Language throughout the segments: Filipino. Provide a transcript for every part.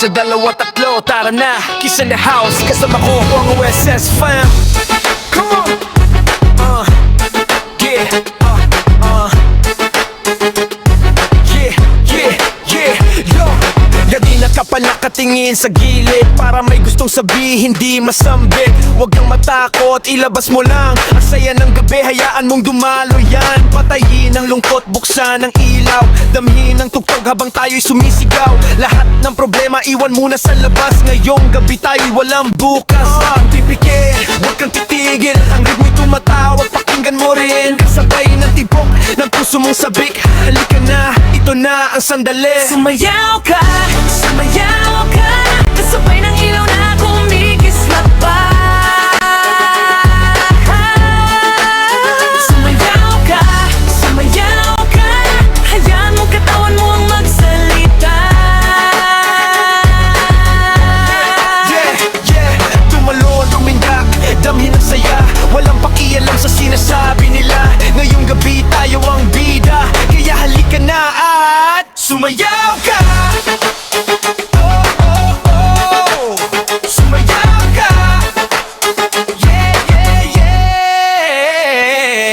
Isa, dalawa, tatlo, tara na, Kiss in the house, kasama ko ang OSS fam. Come on, yeah, yeah, yo. Ganina ka pa nakatingin sa gilid, para may gustong sabihin, di masambit. Huwag kang matakot, ilabas mo lang ang saya ng gabi, hayaan mong dumalo yan. Patayin ang lungkot, buksan ang ilaw, damhin ang tugtog habang tayo'y sumisigaw. Lahat ng problema iwan muna sa labas, ngayong gabi tayo'y walang bukas. Ang pipikit, huwag kang titigil, ang ritmo'y tumatawag, pakinggan mo rin. Kasabay ng tibok ng puso mong sabik, halika na, ito na ang sandali. Sumayaw ka, kasabay ng ilaw na kumikislap pa. Sumayaw ka, hayaan mo katawan mo ang magsalita. Yeah, tumalon, tumindak, damhin ang saya, walang pakialam sa sinasabi nila. Ngayong gabi tayo ang bida, kaya halika na at sumayaw ka. Sumayaw ka. Yeah.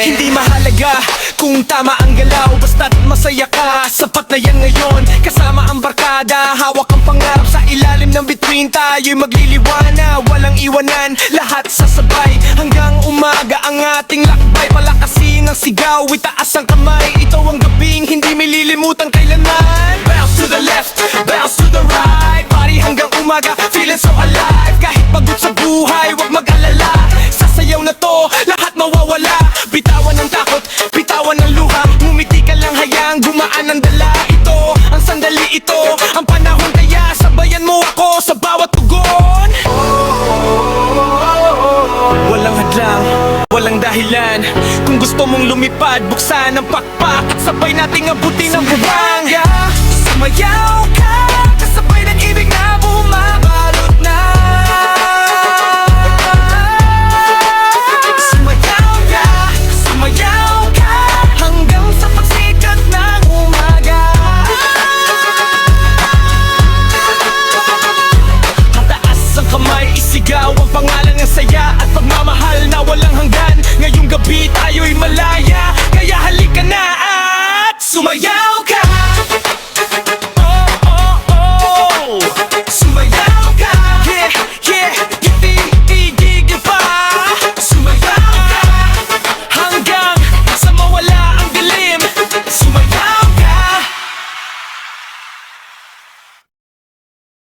Hindi mahalaga kung tama ang galaw, basta't masaya ka, sapat na yan ngayon. Kasama ang barkada, hawak ang pangarap, sa ilalim ng bituin tayo'y magliliwanag. Walang iwanan, lahat sasabay, hanggang umaga ang ating lakbay. Palakasin ang sigaw, itaas ang kamay, ito ang gabing hindi malilimutan kailanman. Bounce to the left, bounce to the right, party hanggang umaga, feeling so alive. Kahit pagod sa buhay, wag mag-alala, sasayaw na to, lahat mawawala. Bitawan ng takot, bitawan ng luha, ngumiti ka lang, hayaang gumaan ang dala. Ito, ang sandali ito, ang panahon, kaya sabayan mo ako sa bawat tugon. Walang hadlang, walang dahilan, kung gusto mong lumipad, buksan ang pakpak at sabay nating abutin ang buwang. Sumayaw ka,